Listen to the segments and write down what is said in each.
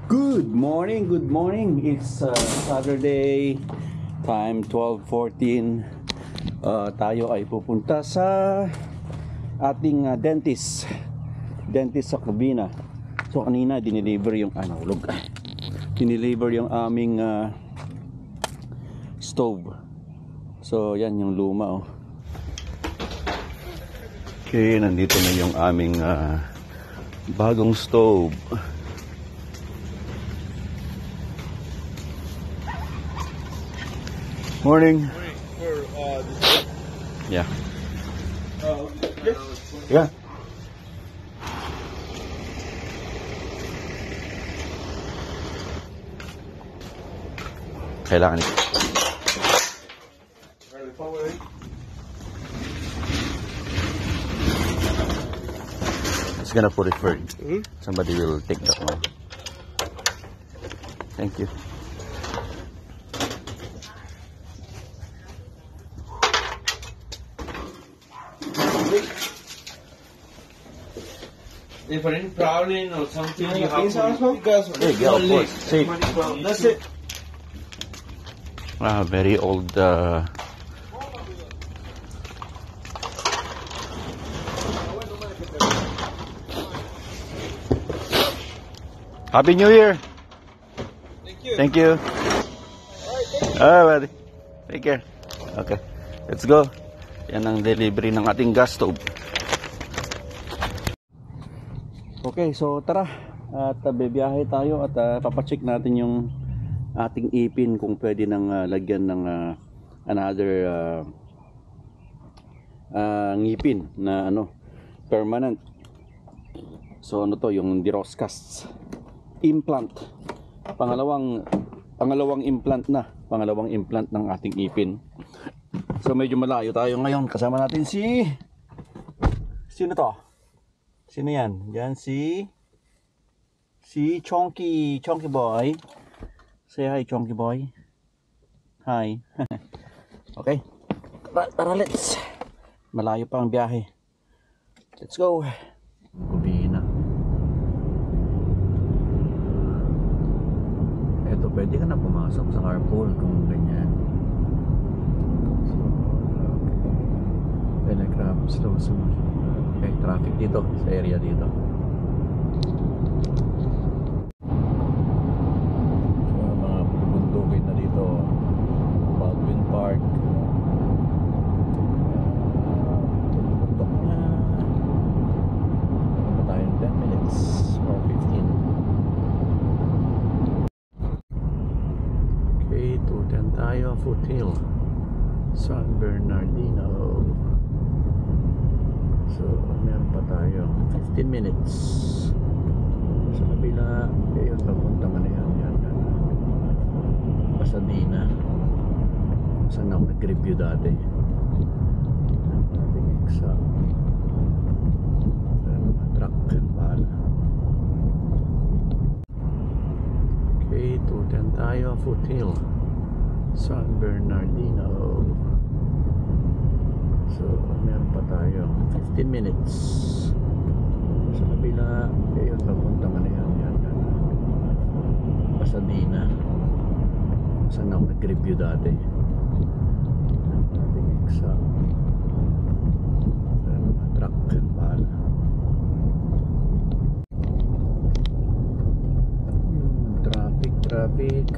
Good morning, good morning. It's Saturday, time 12:14. Tayo ay pupunta sa ating dentist sa Cubina. So kanina dineliver yung dineliver yung aming stove. So yan yung luma oh. Okay, nandito na yung aming bagong stove. Morning. Yeah. Yeah. Kailangan ito. It's gonna put it first. Somebody will take that one. Thank you. Different prowling or something you have to because yeah, of course. Safe. That's it. Very old Happy New Year. Thank you. Thank you. Buddy. Take care. Okay. Let's go. Yan ang delivery ng ating gas stove. Okay, so tara at bibiyahe tayo at papacheck natin yung ating ipin kung pwede nang lagyan ng another ngipin na permanent. So ano to, yung Diroscast implant. Pangalawang implant ng ating ipin. So medyo malayo tayo ngayon. Kasama natin sino to? Sino yan? Yan si Chonky Boy. Say hi, Chonky Boy. Hi. Okay. Tara, let's. Malayo pa ang biyahe. Let's go. Kubina. Eto, pwede ka na pumasok sa carpool kung ganyan. So, okay. Telegraph, slow sumunod. Okay, traffic dito sa area dito. So, mga bundukin na dito. Baldwin Park. Bundok na. Ano tayo? 10 minutes or 15. Okay, 210 tayo. Foothill, San Bernardino. So, meron pa tayo 15 minutes sa kabila. Ayun, papunta man yan. Pasadena. Saan ako nag-review dati? Ating exam. Truck and bala. Okay, 210 tayo. Foothill, San Bernardino. So, meron pa tayo 15 minutes sa kabila. Ayun, papunta man yan. Pasadena. Saan ako nag-review dati? Ating exam. Truck and bala. Traffic.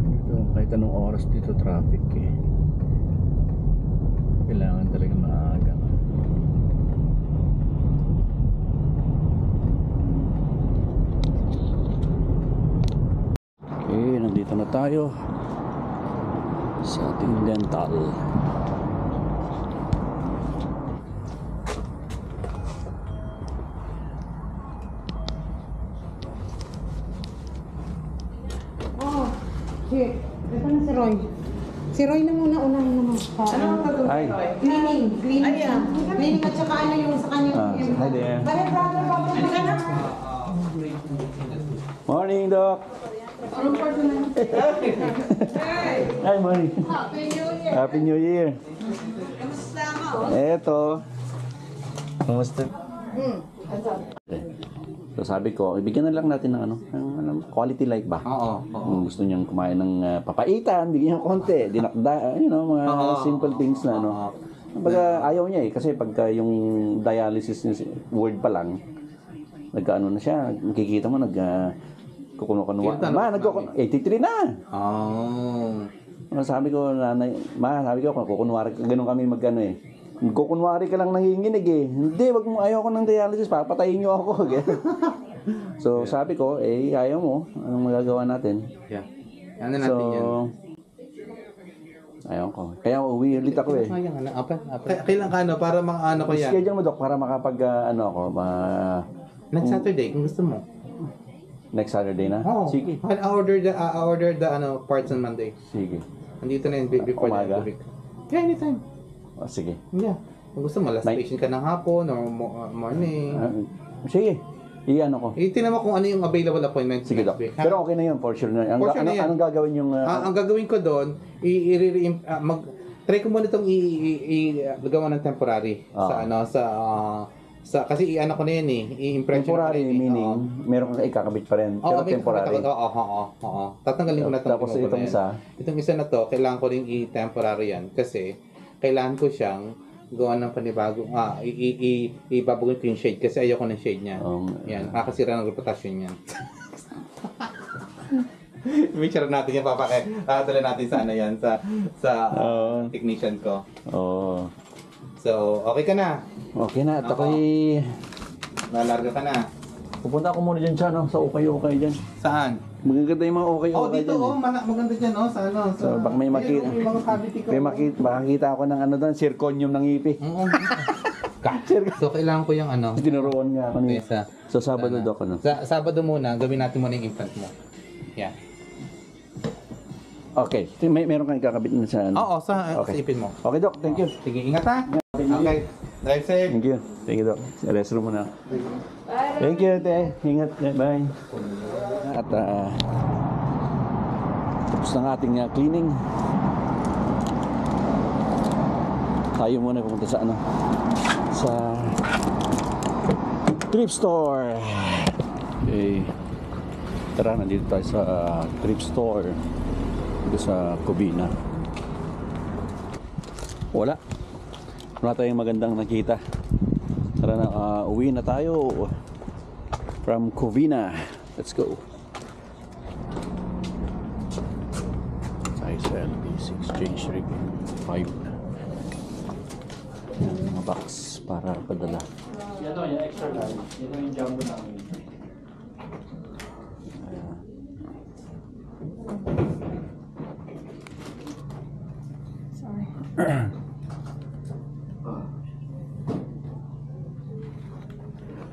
Ito, kahit anong oras dito traffic eh. Kailangan talaga maaga. Okay, nandito na tayo sa ating dental. Oh, shit. Ito na si Roy. Si Roy na muna, unahin naman. Ano ang gagawin Hi. ko? Cleaning. Cleaning at saka ano yung sa kanya. Hi there. Bale, brother, Halika na. Morning, Doc. Anong part na? Hi, morning. Happy New Year. Happy New Year. Kamusta ka? Eto. Kumusta? So sabi ko, ibigyan na lang natin ng quality life ba? Oo. Kung gusto niyang kumain ng papaitan, bigyan niyo konti, dinakda, mga simple things na Kumbaga, ayaw niya kasi pagka yung dialysis word pa lang, nag-ano na siya, makikita mo kukuno-kuno. 83 na! Sabi ko, nanay, sabi ko, kukunwari, ganun kami kukunwari ka lang nanginginig Hindi, ayaw ko ng dialysis, papatayin niyo ako. So, sabi ko, ayaw mo, anong magagawa natin? Yeah. Ano natin yan? Ayaw ko. Kaya uwi ulit ako Sayang, kailan ka para makaano ko yan? Schedule mo, Dok, para makapag, Next Saturday, kung gusto mo. Next Saturday na? Oo. Sige. I'll order the parts on Monday. Sige. Andito na yun before the end of the week. Yeah, anytime. Sige. Yeah. Kung gusto mo, last station ka ng hapon or morning. Sige. Iyan ako. Tingnan mo kung ano yung available appointment Sige, Dok. week. Pero okay na yun, for sure na. Anong gagawin yung... ang gagawin ko doon, try ko muna itong gawa ng temporary kasi ko na yan i-impression temporary meaning, meron kang ikakabit pa rin. Pero temporary. Oo. Tatanggalin ko na itong Tapos itong isa. Itong isa na to, kailangan ko rin i-temporary yan kasi kailangan ko siyang gawa ng panibago. Ibabagay ko yung shade kasi ayoko ng shade niya. Yan, makakasira ng reputasyon yan. Picture natin yan, dala natin sa yan, sa technician ko. So, okay ka na? Okay na, at ako'y... Nalarga ka na? Pupunta ako muna dyan siya, sa ukay-ukay dyan. Saan? Magaganda yung mga ukay-ukay dito, dyan. maganda dyan, sa ano. So, baka may makita. Makakita ako ng doon, zirconium ng ipi. So, kailangan ko yung Tinuruan nga ako niya. So, Sabado, Dok, Sabado muna, gawin natin muna yung implant mo. Yeah. Okay. Meron kang kakabit na sa Oo, sa ipin mo. Okay, Dok. Thank you. Sige, ingat ha. Okay. Drive safe. Thank you. Thank you, Dok. Sa restroom muna. Thank you, te. Ingat. Bye. At tapos ng ating cleaning. Tayo muna pumunta sa sa thrift store. Okay. Tara, nandito tayo sa thrift store dito sa Covina. Wala tayong magandang nakita. Tara na, uwi na tayo from Covina. Let's go. Size LB6 change rig 5. Yan, mga box para padala. Yan o, yung extra large. Yan yung jumbo namin. Sorry.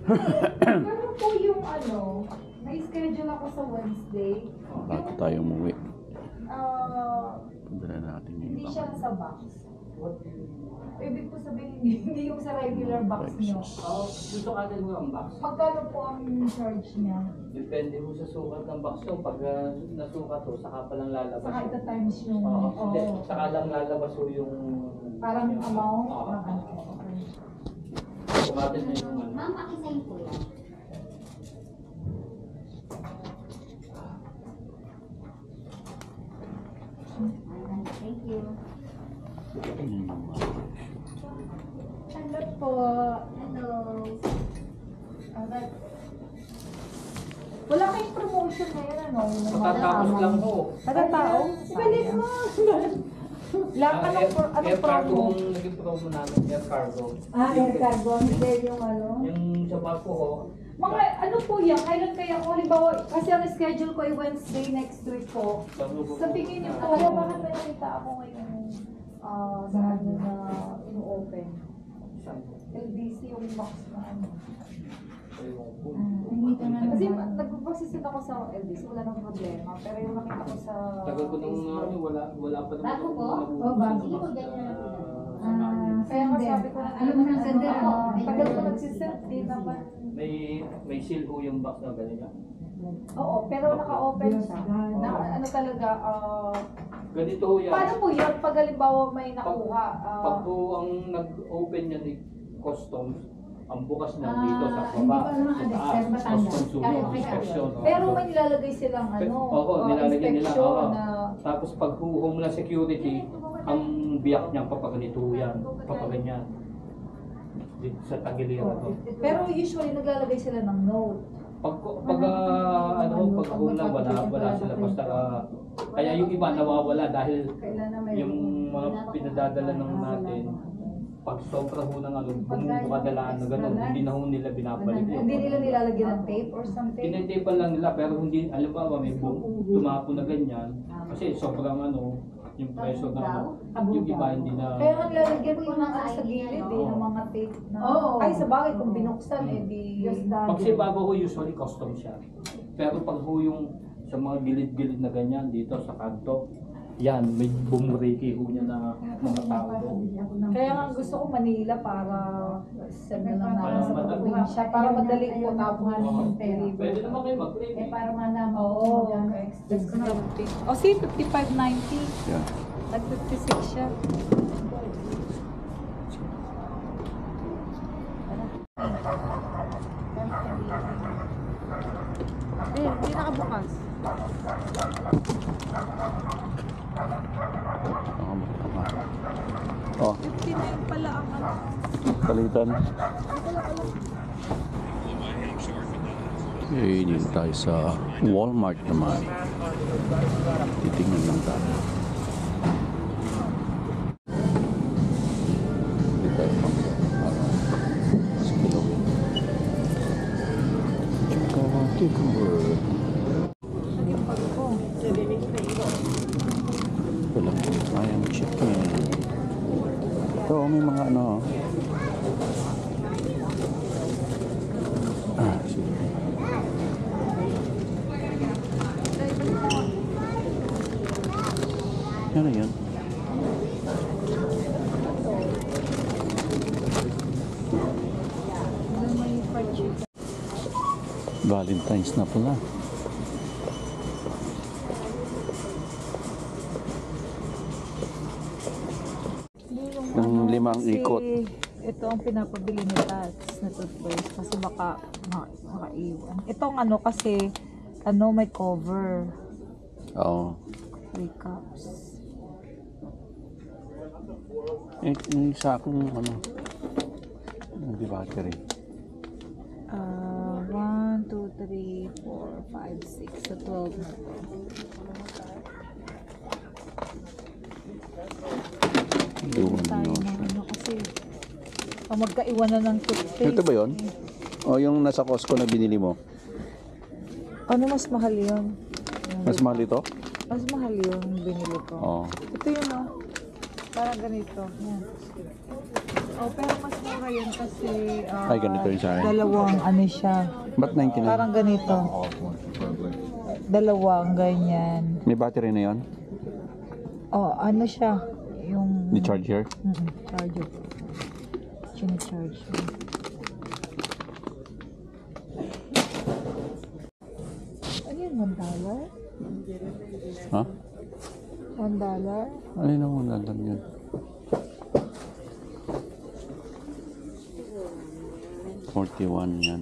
Ano po yung may schedule ako sa Wednesday. Bago tayo umuwi. Padala natin yung Hindi ibang. siya sa box. Ibig po sabihin, hindi yung sa regular box niyo. Gusto ka din mo ang box. Magkano po ang charge niya? Depende mo sa sukat ng box mo. Pag nasukat to, saka pa lang lalabas. Saka ito times yung... Hindi, saka lang lalabas o yung... Parang yung amount? Oo. Okay. Sumatin na yung Ma'am, pakisign po yan. Thank you. Hello po. Hello. Wala kayong promotion ngayon, Matatapos lang po. Matatao? Ibalit mo! Lahat ka ng Air cargo promo? ang naging promo namin. Air cargo. Air cargo. Hindi yung Yung sa barko ko, Mga po yan, kailan kaya ako, halimbawa, kasi ang schedule ko ay Wednesday next week po. Sabihin niyo po, bakit may nakita ako ngayon sa ano na ino-open. LBC yung box na ano. Kasi nagpapasisit ako sa LBC, wala nang problema. Pero yung nakita ko sa tagal ko nung wala pa naman. Bago po? Oh, bago. Sige po, ganyan na po. Kaya nga sabi ko, Ano mo nang sender ako? tagal ko nagsisend, di naman. May seal ho yung box na ganyan. Oo, pero naka-open siya. Na, ano talaga, Ganito ho yan. paano po yan pag halimbawa may nakuha? Pag po ang nag-open yan ni customs, ang bukas na dito sa baba, sa taas, post-consumer inspection. Pero may nilalagay silang Oo, nilalagyan nila. inspection Oo. na... Tapos pag Homeland Security, ang biyak niya papaganito yan, papaganyan. Dito sa tagiliran to. Pero usually naglalagay sila ng note. Pag Homeland, wala sila basta kaya yung iba nawawala dahil yung mga pinadadala ng natin pag sobra ho ng bumubukadalaan na gano'n, hindi na ho nila binabalik. Hindi nila nilalagyan ng tape or something. Tinetipan lang nila pero hindi, alam ba, may tumapo na ganyan kasi sobrang yung pressure na yung iba hindi na. Kaya nga nilalagyan ko ng sa gilid ng mga tape na... Ay, sa bagay, kung binuksan, di... Pag si Babo ho, usually custom siya. Pero pag ho yung sa mga gilid-gilid na ganyan dito sa kanto, yan, may bumuriki ho niya na mga tao doon. Kaya nga gusto ko Manila para send na lang natin sa probinsya para madali po tapuhan yung pera. Pwede naman kayo mag-claim. Para malaman. Oo. O si 5590. Yan. Nag-56 siya. Hindi nakabukas. Oh, 59 pala ang palitan. Okay, dito tayo sa Walmart naman. Titingnan lang tayo. Dito tayo sa kilo. Tsaka cucumber. Walang ayam chicken. Ito, may mga sige. Ano yan? Valentine's na pala. Ng limang ikot. Ito ang pinapabili ni Tats na toothbrush kasi baka makaiwan. Itong kasi may cover. Oo. 3 cups. Yung isa akong hindi battery. 1, 2, 3, 4, 5, 6 sa 12 na to. Doon Tayo ng kasi pag magkaiwanan ng toothpaste. Ito ba yun? O yung nasa Costco na binili mo? Mas mahal yun? Mas mahal ito? Mas mahal yun binili ko. Oo. Ito yun parang ganito. Yan. Pero mas mura yun kasi Ay, ganito yun sa akin. dalawang siya. Ba't 99? Parang ganito. Dalawang ganyan. May battery na yun? Siya. Yung... Ni charger? Charger. Sina-charge. Ano yun? $1? Ha? $1? Ano yung lang yun? $41 yan.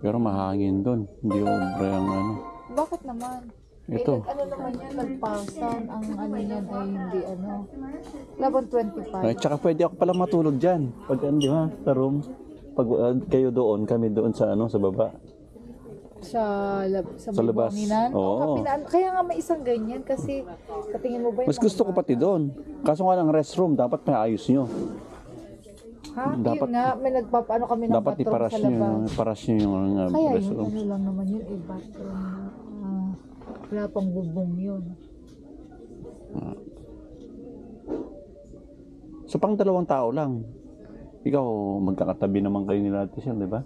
Pero mahangin doon. Hindi obra ang Bakit naman? Ito. Naman yan? Nagpasan. Ang yan ay hindi Laban 25. Ay, tsaka pwede ako pala matulog dyan. Pag di ba? Sa room. Pag kayo doon, kami doon sa sa baba. Sa labas. buwanginan? Oo. Kaya nga may isang ganyan kasi katingin mo ba yung Mas gusto ko pati doon. Kaso nga lang restroom, dapat may ayos nyo. Dapat, yun nga, may nagpapaano kami ng Dapat bathroom iparas sa nyo, labas. iparas nyo yung Kaya restroom. yun, lang naman yun, bathroom. Wala pang bubong yun. So pang 2 tao lang. Ikaw, magkakatabi naman kayo nila natin siya, di ba?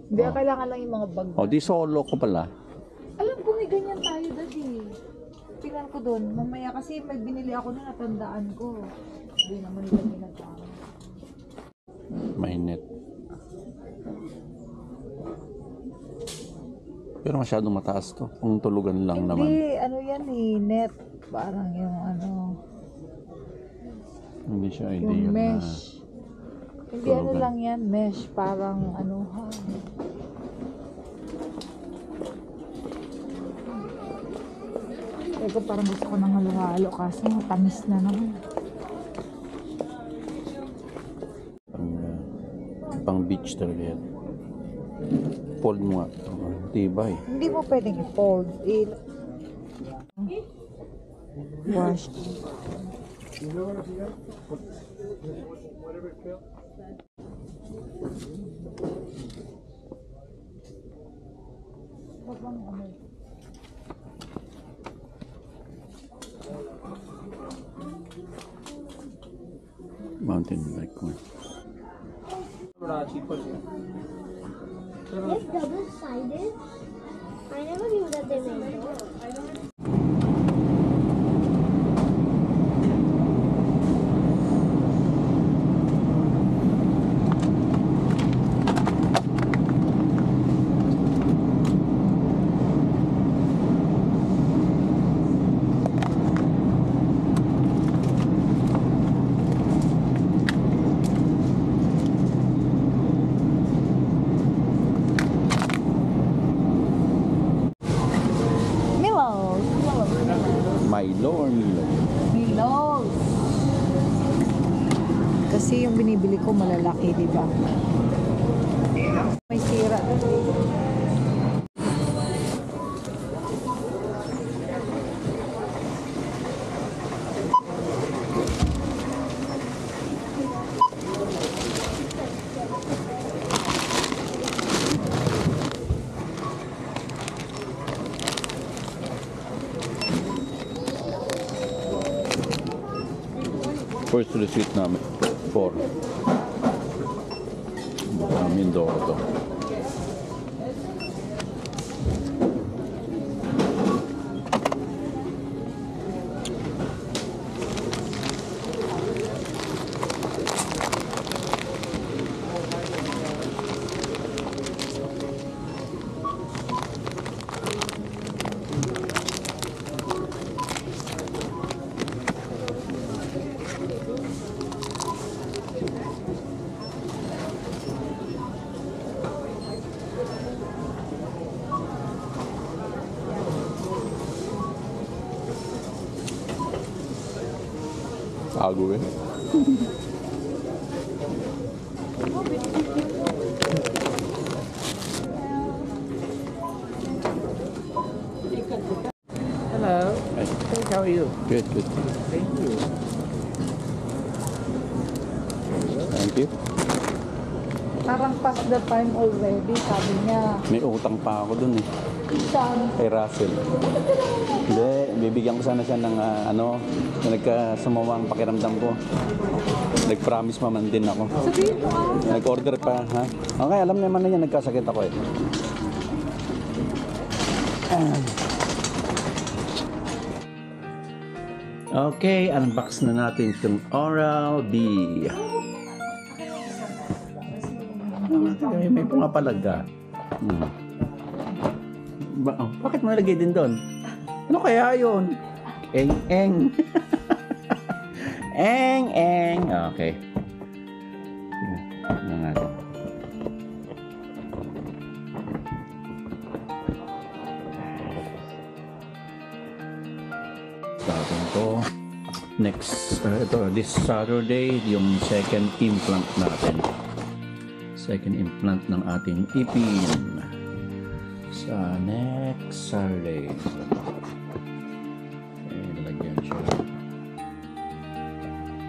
Hindi, kailangan lang yung mga bag. O, di solo ko pala. Alam ko may ganyan tayo, daddy. Tingnan ko doon. Mamaya kasi may binili ako na natandaan ko. Hindi naman nila ginagawa. May net. Pero masyadong mataas to. Kung tulugan lang naman. Hindi, yan net. Parang yung ano, Hindi siya yung ideal na. mesh. Hindi ano Tulugan. lang yan, mesh. Parang ano ha. Eko parang gusto ko ng halo-halo kaso tamis na naman. Pang beach talaga yan. Fold mo nga. Tibay. Hindi mo pwedeng i-fold. Wash. Mountain bike ko. It's double-sided. I never knew that they made it. Milos. Milo or Milo? Milos. Kasi yung binibili ko malalaki, di ba? May sira doon. First receipt namin. 4. Mindoro to. Tago eh. Hello. Ay, How are you? good, good. Thank you. Thank you. Parang past the time already, sabi niya. May utang pa ako dun eh. Saan? Kay Russell. Hindi, bibigyan ko sana siya ng ano, na nagkasumawang pakiramdam ko. Nag-promise maman din ako. Sabihin mo Nag-order pa, ha? Okay, alam naman na niya, nagkasakit ako eh. Okay, unbox na natin itong Oral-B. May pumapalaga. Bakit mo nalagay din doon? Ano kaya yun? Eng-eng. Eng-eng. Okay. Tingnan natin. Starting to. Next, this Saturday, yung second implant natin. Second implant ng ating ipin. Sa next Saturday. Lalagyan siya.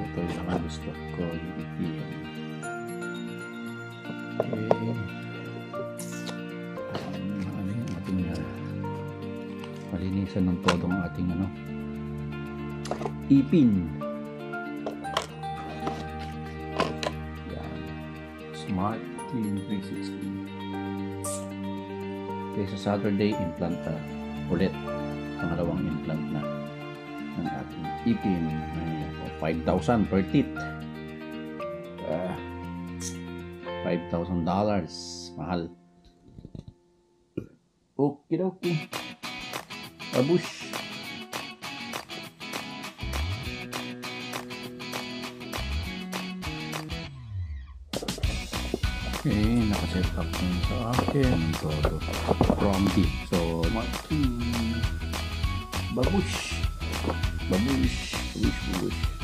Ito yung gusto ko, yung ipin. Okay. Ano yung ating malinisan ng todo ang ating ipin. Yan. Smart Clean 360. Okay, sa Saturday, implant ulit. Pangalawang implant na ng ating ipin. 5,000 per teeth. $5,000. Mahal. Okidoki. Abush. Okay, nakaset up na sa akin. Todo. Prompty. So, Martin. Babush. Babush. Babush. Babush.